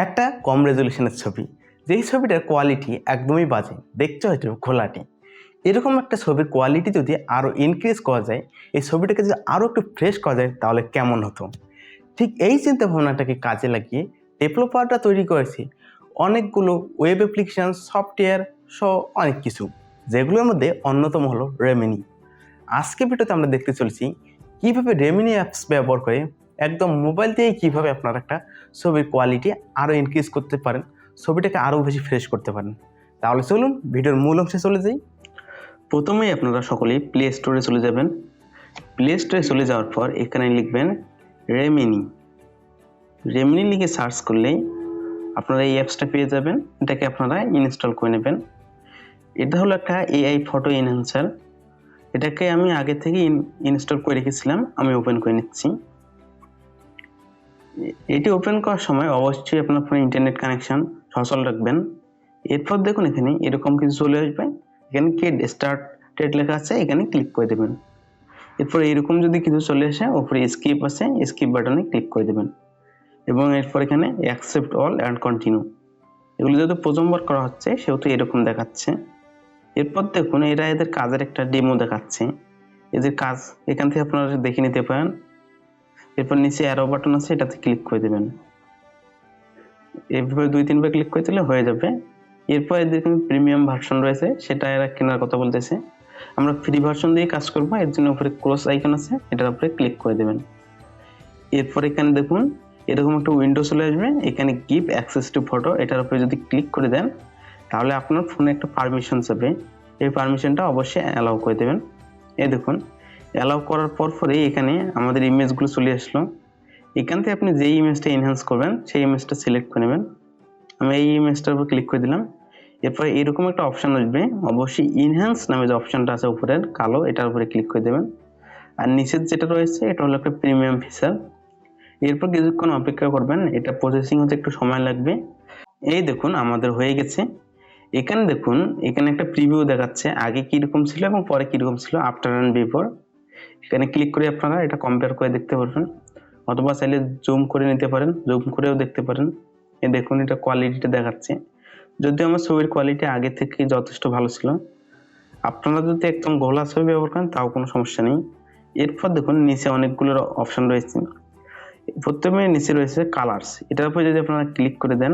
একটা কম রেজলিউশনের ছবি, যেই ছবিটার কোয়ালিটি একদমই বাজে, দেখতে হয়তো ঘোলাটে। এরকম একটা ছবির কোয়ালিটি যদি আরও ইনক্রিজ করা যায়, এই ছবিটাকে যদি আরও একটু ফ্রেশ করা যায় তাহলে কেমন হতো। ঠিক এই চিন্তা ভাবনাটাকে কাজে লাগিয়ে ডেভেলপাররা তৈরি করেছে অনেকগুলো ওয়েব অ্যাপ্লিকেশান, সফটওয়্যার সহ অনেক কিছু, যেগুলোর মধ্যে অন্যতম হলো রেমিনি। আজকে ভিডিওতে আমরা দেখতে চলেছি কীভাবে রেমিনি অ্যাপস ব্যবহার করে একদম মোবাইল দিয়ে কীভাবে আপনারা একটা ছবির কোয়ালিটি আরও ইনক্রিজ করতে পারেন, ছবিটাকে আরও বেশি ফ্রেশ করতে পারেন। তাহলে চলুন ভিডিওর মূল অংশে চলে যাই। প্রথমেই আপনারা সকলেই প্লে স্টোরে চলে যাবেন। প্লে স্টোরে চলে যাওয়ার পর এখানে লিখবেন রেমিনি। রেমিনি লিখে সার্চ করলেই আপনারা এই অ্যাপসটা পেয়ে যাবেন। এটাকে আপনারা ইনস্টল করে নেবেন। এটা হলো একটা এআই ফটো এনহ্যান্সার। এটাকে আমি আগে থেকে ইনস্টল করে রেখেছিলাম, আমি ওপেন করে নিচ্ছি। এটি ওপেন করার সময় অবশ্যই আপনার ফোনে ইন্টারনেট কানেকশন সচল রাখবেন। এরপর দেখুন এখানে এরকম কিছু চলে আসবে, এখানে গেট স্টার্টেড লেখা আছে, এখানে ক্লিক করে দেবেন। এরপর এরকম যদি কিছু চলে আসে, উপরে স্কিপ আছে, স্কিপ বাটনে ক্লিক করে দেবেন এবং এরপর এখানে অ্যাকসেপ্ট অল অ্যান্ড কন্টিনিউ। এগুলো যেহেতু প্রথমবার করা হচ্ছে সেহেতু এরকম দেখাচ্ছে। এরপর দেখুন এরা এদের কাজের একটা ডেমো দেখাচ্ছে। এদের কাজ এখান থেকে আপনারা দেখে নিতে পারেন। এরপর নিচে অ্যারো বাটন আছে, এটাতে ক্লিক করে দেবেন। এভাবে 2-3 বার ক্লিক করে দিলে হয়ে যাবে। এরপর এদের প্রিমিয়াম ভার্সন রয়েছে, সেটা এরা কেনার কথা বলতেছে। আমরা ফ্রি ভার্সন দিয়ে কাজ করবো, এর জন্য উপরে ক্রস আইকন আছে, এটার উপরে ক্লিক করে দেবেন। এরপর এখানে দেখুন এরকম একটা উইন্ডো চলে আসবে, এখানে গিভ অ্যাক্সেস টু ফটো, এটার উপরে যদি ক্লিক করে দেন তাহলে আপনার ফোনে একটা পারমিশন যাবে। এই পারমিশনটা অবশ্যই অ্যালাউ করে দেবেন। এই দেখুন অ্যালাউ করার পরেই এখানে আমাদের ইমেজগুলো চলে আসলো। এখান থেকে আপনি যেই ইমেজটা এনহ্যান্স করবেন সেই ইমেজটা সিলেক্ট করে নেবেন। আমি এই ইমেজটার উপর ক্লিক করে দিলাম। এরপর এরকম একটা অপশান আসবে, অবশ্যই ইনহ্যান্স নামে যে অপশানটা আছে উপরের কালো, এটার উপরে ক্লিক করে দেবেন। আর নিচের যেটা রয়েছে এটা হলো একটা প্রিমিয়াম ফিচার। এরপর কিছুক্ষণ অপেক্ষা করবেন, এটা প্রসেসিং হতে একটু সময় লাগবে। এই দেখুন আমাদের হয়ে গেছে। এখানে দেখুন এখানে একটা প্রিভিউ দেখাচ্ছে, আগে কীরকম ছিল এবং পরে কীরকম ছিল, আফটার অ্যান্ড বিফোর। এখানে ক্লিক করে আপনারা এটা কম্পেয়ার করে দেখতে পারবেন, অথবা চাইলে জুম করে নিতে পারেন, জুম করেও দেখতে পারেন। এই দেখুন এটা কোয়ালিটিটা দেখাচ্ছে। যদিও আমার ছবির কোয়ালিটি আগে থেকে যথেষ্ট ভালো ছিল। আপনারা যদি একদম ঘোলা ছবি ব্যবহার করেন তাও কোনো সমস্যা নেই। এরপর দেখুন নিচে অনেকগুলো অপশান রয়েছে। প্রথমে নিচে রয়েছে কালার্স, এটার উপরে যদি আপনারা ক্লিক করে দেন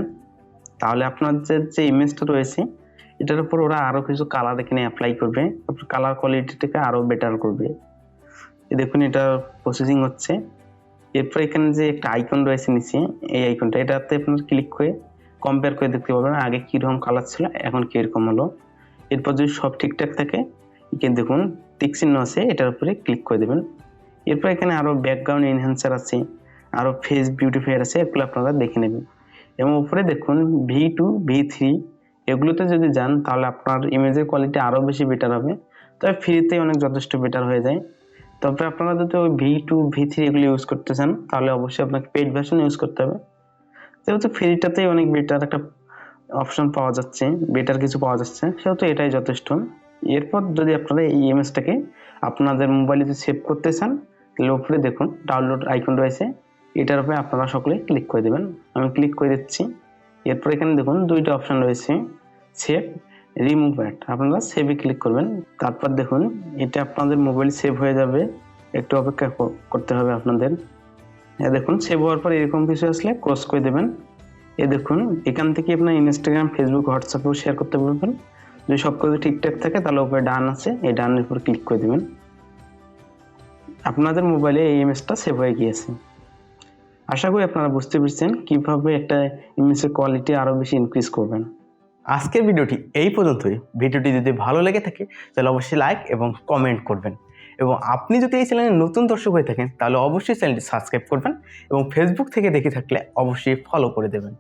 তাহলে আপনাদের যে ইমেজটা রয়েছে এটার উপর ওরা আরও কিছু কালার এখানে অ্যাপ্লাই করবে, কালার কোয়ালিটিটাকে আরও বেটার করবে। দেখুন এটা প্রসেসিং হচ্ছে। এরপর এখানে যে একটা আইকন রয়েছে নিচে, এই আইকনটা, এটাতে আপনার ক্লিক করে কম্পেয়ার করে দেখতে পারবেন আগে কীরকম কালার ছিল এখন কীরকম হলো। এরপর যদি সব ঠিকঠাক থাকে এখানে দেখুন টিক চিহ্ন আছে, এটার উপরে ক্লিক করে দেবেন। এরপর এখানে আরও ব্যাকগ্রাউন্ড এনহ্যান্সার আছে, আরও ফেস বিউটিফায়ার আছে, এগুলো আপনারা দেখে নেবেন। এবং উপরে দেখুন V2, V3 এগুলোতে যদি যান তাহলে আপনার ইমেজের কোয়ালিটি আরও বেশি বেটার হবে, তবে ফ্রিতেই অনেক যথেষ্ট বেটার হয়ে যায়। তবে আপনারা যদি ওই V2, V3 এগুলো ইউজ করতে চান তাহলে অবশ্যই আপনাকে পেইড ভার্সন ইউজ করতে হবে। যেহেতু ফ্রিটাতেই অনেক বেটার একটা অপশন পাওয়া যাচ্ছে, বেটার কিছু পাওয়া যাচ্ছে, সেহেতু এটাই যথেষ্ট। এরপর যদি আপনারা এই ইমেজটাকে আপনাদের মোবাইলে যদি সেভ করতে চান তাহলে উপরে দেখুন ডাউনলোড আইকন রয়েছে, এটার উপরে আপনারা সকলেই ক্লিক করে দেবেন। আমি ক্লিক করে দিচ্ছি। এরপর এখানে দেখুন 2টা অপশান রয়েছে, সেভ, রিমুভ অ্যাড। আপনারা সেভে ক্লিক করবেন। তারপর দেখুন এটা আপনাদের মোবাইল সেভ হয়ে যাবে, একটু অপেক্ষা করতে হবে আপনাদের। দেখুন সেভ হওয়ার পর এরকম কিছু আসলে ক্রস করে দেবেন। দেখুন এখান থেকে আপনার ইনস্টাগ্রাম, ফেসবুক, হোয়াটসঅ্যাপেও শেয়ার করতে পারবেন। যদি সব কিছু ঠিকঠাক থাকে তাহলে উপরে ডান আছে, এই ডানের উপর ক্লিক করে দেবেন। আপনাদের মোবাইলে এই ইমেজটা সেভ হয়ে গিয়েছে। আশা করি আপনারা বুঝতে পেরেছেন কীভাবে একটা ইমেজের কোয়ালিটি আরও বেশি ইনক্রিজ করবেন। আজকের ভিডিওটি এই পর্যন্তই। ভিডিওটি যদি ভালো লেগে থাকে তাহলে অবশ্যই লাইক এবং কমেন্ট করবেন, এবং আপনি যদি এই চ্যানেলে নতুন দর্শক হয়ে থাকেন তাহলে অবশ্যই চ্যানেলটি সাবস্ক্রাইব করবেন, এবং ফেসবুক থেকে দেখে থাকলে অবশ্যই ফলো করে দেবেন।